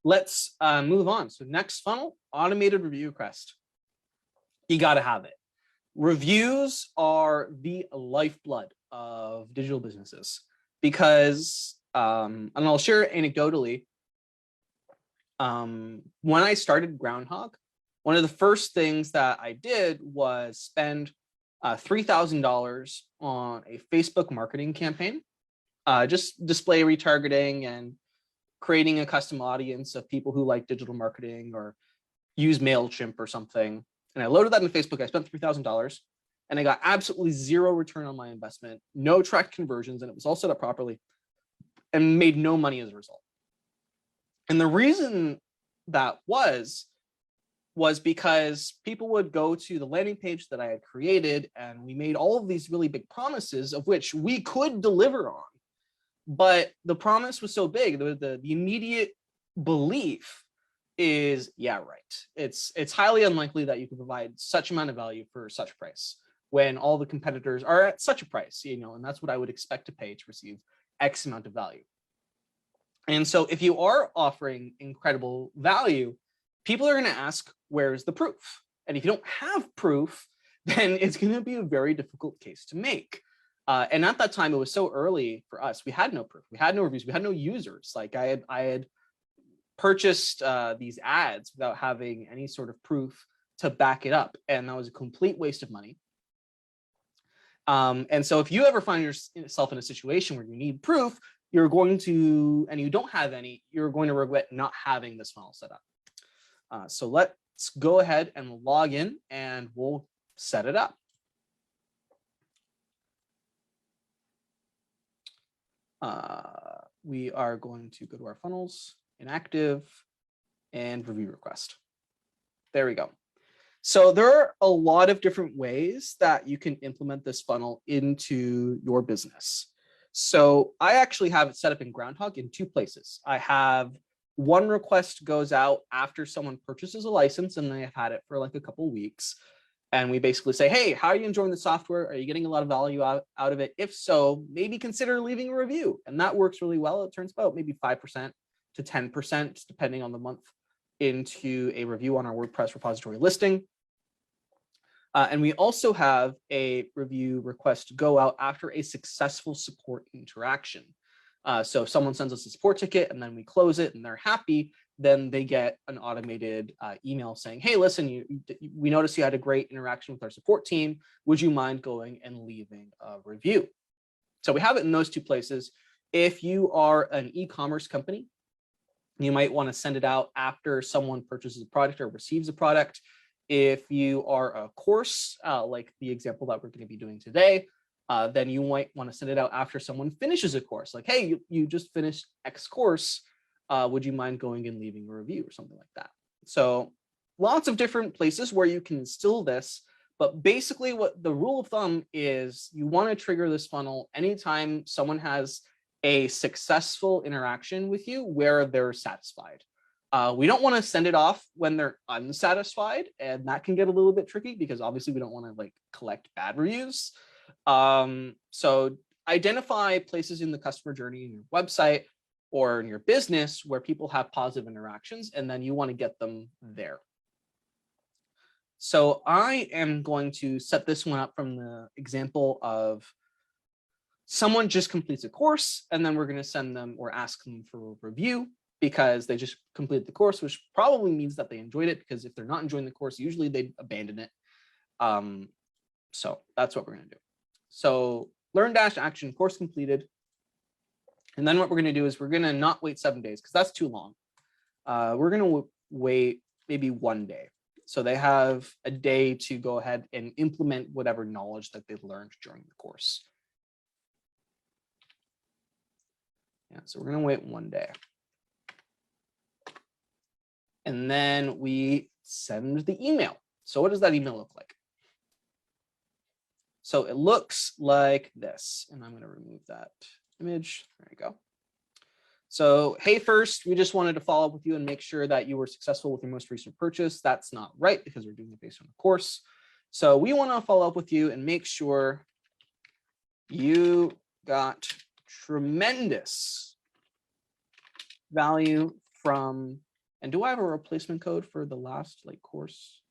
let's move on. So next funnel, automated review request. You got to have it. Reviews are the lifeblood of digital businesses because, and I'll share anecdotally, when I started Groundhogg, one of the first things that I did was spend $3,000 on a Facebook marketing campaign, just display retargeting and creating a custom audience of people who like digital marketing or use MailChimp or something. And I loaded that in Facebook. I spent $3,000 and I got absolutely zero return on my investment, no tracked conversions, and it was all set up properly and made no money as a result. And the reason that was because people would go to the landing page that I had created and we made all of these really big promises of which we could deliver on. But the promise was so big, the immediate belief is, yeah, right. It's highly unlikely that you can provide such amount of value for such price when all the competitors are at such a price, and that's what I would expect to pay to receive X amount of value. And so if you are offering incredible value, people are going to ask, where's the proof? And if you don't have proof, then it's going to be a very difficult case to make. And at that time, it was so early for us. We had no proof. We had no reviews. We had no users. Like I had purchased these ads without having any sort of proof to back it up. And that was a complete waste of money. And so if you ever find yourself in a situation where you need proof, you're going to, and you don't have any, you're going to regret not having this funnel set up. So let's go ahead and log in and we'll set it up. We are going to go to our funnels, inactive, and review request. There we go. So there are a lot of different ways that you can implement this funnel into your business. So I actually have it set up in Groundhogg in two places. I have one request goes out after someone purchases a license and they have had it for like a couple of weeks. And we basically say, hey, how are you enjoying the software? Are you getting a lot of value out of it? If so, maybe consider leaving a review. And that works really well. It turns about maybe 5% to 10%, depending on the month, into a review on our WordPress repository listing. And we also have a review request go out after a successful support interaction. So if someone sends us a support ticket and then we close it and they're happy, then they get an automated email saying, hey, listen, we noticed you had a great interaction with our support team. Would you mind going and leaving a review? So we have it in those two places. If you are an e-commerce company, you might want to send it out after someone purchases a product or receives a product. If you are a course, like the example that we're going to be doing today, then you might want to send it out after someone finishes a course. Like, hey, you just finished X course. Would you mind going and leaving a review or something like that? So lots of different places where you can instill this. But basically what the rule of thumb is, you want to trigger this funnel anytime someone has a successful interaction with you where they're satisfied. We don't want to send it off when they're unsatisfied, and that can get a little bit tricky because obviously we don't want to like collect bad reviews. So identify places in the customer journey in your website or in your business where people have positive interactions, and then you want to get them there. So I am going to set this one up from the example of someone just completes a course, and then we're going to send them or ask them for a review because they just completed the course, which probably means that they enjoyed it, because if they're not enjoying the course, usually they abandon it. So that's what we're going to do. So learn dash action, course completed. And then what we're going to do is we're going to not wait 7 days because that's too long. We're going to wait maybe 1 day. So they have a day to go ahead and implement whatever knowledge that they've learned during the course. Yeah, so we're going to wait 1 day. And then we send the email. So what does that email look like? So it looks like this, and I'm going to remove that image. There you go. So, hey, first, we just wanted to follow up with you and make sure that you were successful with your most recent purchase. That's not right because we're doing it based on the course. So we want to follow up with you and make sure you got tremendous value from And do I have a replacement code for the last like course?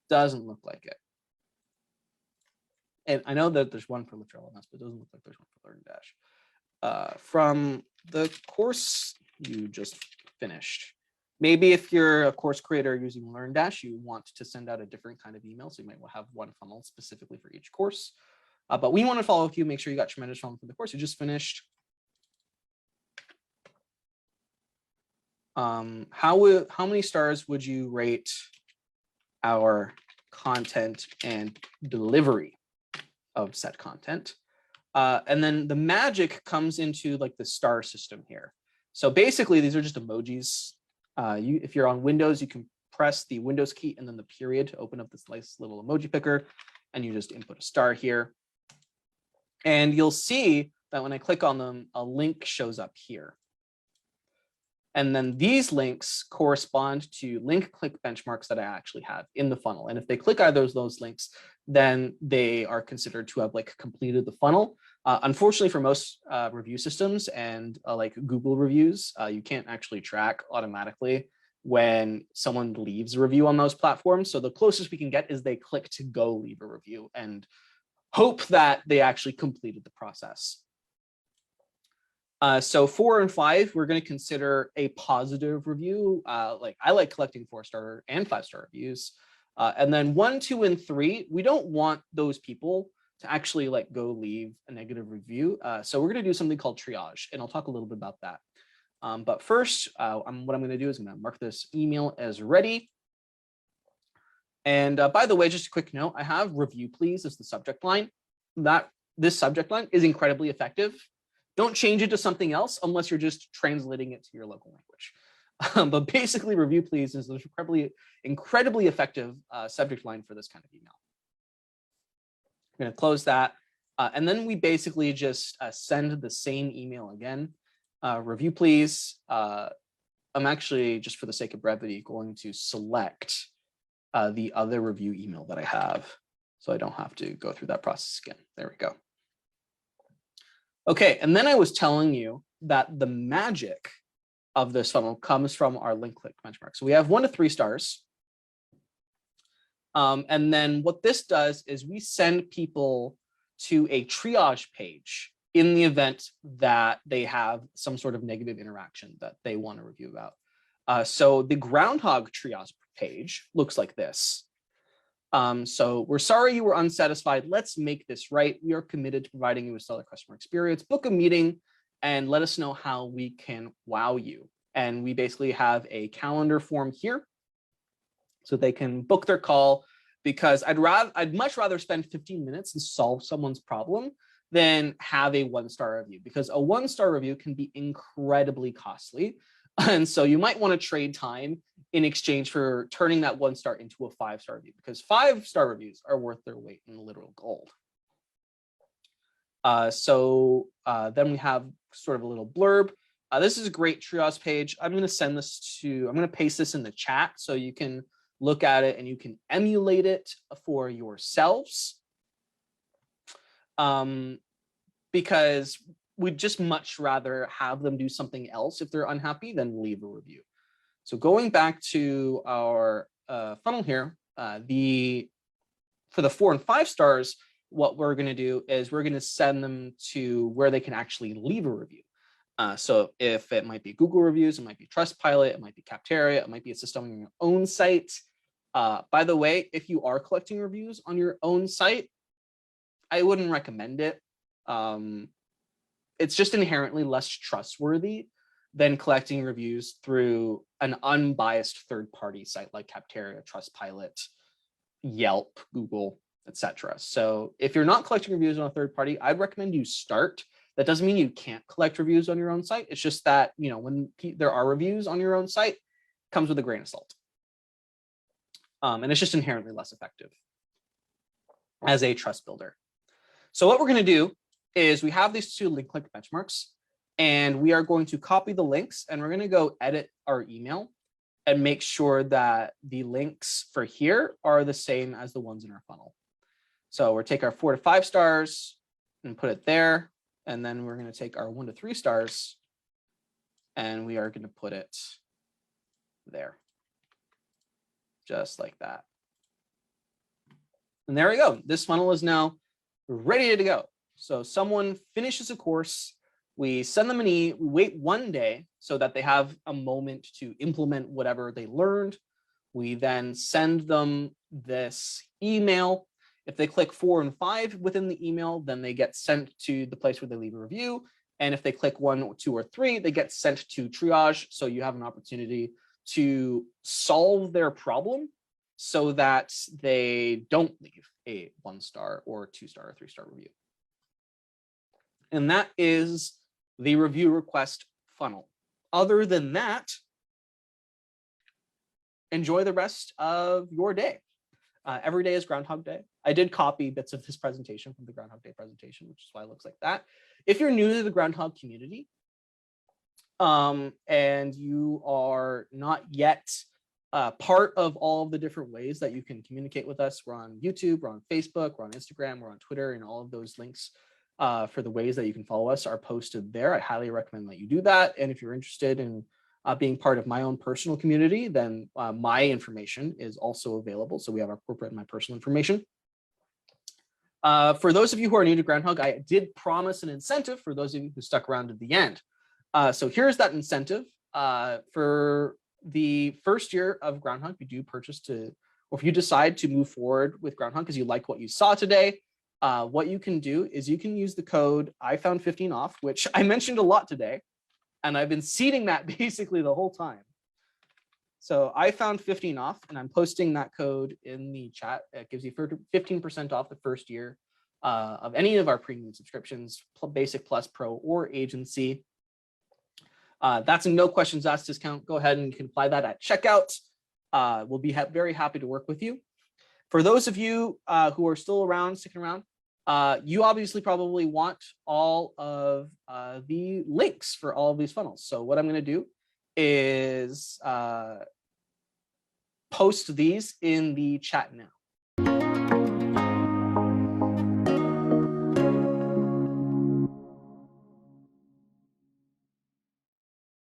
Doesn't look like it. And I know that there's one for literal LMS, but it doesn't look like there's one for Learn Dash. From the course you just finished. Maybe if you're a course creator using Learn Dash, you want to send out a different kind of email. So you might have one funnel specifically for each course. But we want to follow with you, make sure you got tremendous funnel for the course you just finished. How many stars would you rate our content and delivery of said content? And then the magic comes into like the star system here. So basically, these are just emojis. If you're on Windows, you can press the Windows key and then the period to open up this nice little emoji picker, and you just input a star here. And you'll see that when I click on them, a link shows up here. And then these links correspond to link click benchmarks that I actually have in the funnel. And if they click either of those links, then they are considered to have like completed the funnel. Unfortunately, for most review systems and like Google reviews, you can't actually track automatically when someone leaves a review on those platforms. So the closest we can get is they click to go leave a review and hope that they actually completed the process. So 4 and 5, we're going to consider a positive review. Like I like collecting 4-star and 5-star reviews. And then 1, 2, and 3, we don't want those people to actually like go leave a negative review. So we're going to do something called triage, and I'll talk a little bit about that. But first, what I'm going to do is I'm going to mark this email as ready. And by the way, just a quick note, I have review please as the subject line. This subject line is incredibly effective. Don't change it to something else unless you're just translating it to your local language. But basically, review please is an incredibly effective subject line for this kind of email. I'm going to close that. And then we basically just send the same email again. Review please. I'm actually, just for the sake of brevity, going to select the other review email that I have, so I don't have to go through that process again. There we go. Okay, and then I was telling you that the magic of this funnel comes from our link click benchmark. So we have 1 to 3 stars. And then what this does is we send people to a triage page in the event that they have some sort of negative interaction that they want to review about. So the Groundhogg triage page looks like this. So we're sorry you were unsatisfied. Let's make this right. We are committed to providing you with stellar customer experience. Book a meeting and let us know how we can wow you. And we basically have a calendar form here so they can book their call, because I'd much rather spend 15 minutes and solve someone's problem than have a 1-star review, because a 1-star review can be incredibly costly. And so you might want to trade time in exchange for turning that 1-star into a 5-star review, because 5-star reviews are worth their weight in literal gold. Then we have sort of a little blurb. This is a great triage page. I'm going to paste this in the chat so you can look at it and you can emulate it for yourselves. Because we'd just much rather have them do something else if they're unhappy than leave a review. So going back to our funnel here, for the 4 and 5 stars, what we're going to do is we're going to send them to where they can actually leave a review. So if it might be Google reviews, it might be Trustpilot, it might be Capterra, it might be a system on your own site. By the way, if you are collecting reviews on your own site, I wouldn't recommend it. It's just inherently less trustworthy than collecting reviews through an unbiased third-party site like Capterra, Trustpilot, Yelp, Google, etc. So if you're not collecting reviews on a third party, I'd recommend you start. That doesn't mean you can't collect reviews on your own site. It's just that, you know, when there are reviews on your own site, it comes with a grain of salt. And it's just inherently less effective as a trust builder. So what we're going to do is we have these 2 link click benchmarks, and we are going to copy the links, and we're going to go edit our email. and make sure that the links for here are the same as the ones in our funnel. So we'll take our 4 to 5 stars and put it there. And then we're going to take our 1 to 3 stars and we are going to put it there. Just like that. And there we go. This funnel is now ready to go. So someone finishes a course, we send them we wait 1 day so that they have a moment to implement whatever they learned. We then send them this email. If they click 4 and 5 within the email, then they get sent to the place where they leave a review. And if they click 1, 2, or 3, they get sent to triage. So you have an opportunity to solve their problem so that they don't leave a 1-star or 2-star or 3-star review. And that is the review request funnel. Other than that, enjoy the rest of your day. Every day is Groundhog Day. I did copy bits of this presentation from the Groundhog Day presentation, which is why it looks like that. If you're new to the Groundhog community and you are not yet part of all of the different ways that you can communicate with us, we're on YouTube, we're on Facebook, we're on Instagram, we're on Twitter, and all of those links for the ways that you can follow us are posted there. I highly recommend that you do that. And if you're interested in being part of my own personal community, then my information is also available. So we have our corporate and my personal information. For those of you who are new to Groundhog, I did promise an incentive for those of you who stuck around to the end. So here's that incentive. For the first year of Groundhog, you do purchase or if you decide to move forward with Groundhog because you like what you saw today, what you can do is you can use the code I found 15 off, which I mentioned a lot today. And I've been seeding that basically the whole time. So I found 15 off, and I'm posting that code in the chat. It gives you 15% off the first year of any of our premium subscriptions, Basic, Plus, Pro, or Agency. That's a no questions asked discount. Go ahead and you can apply that at checkout. We'll be very happy to work with you. For those of you who are still around, sticking around, you obviously probably want all of the links for all of these funnels. So what I'm going to do is post these in the chat now.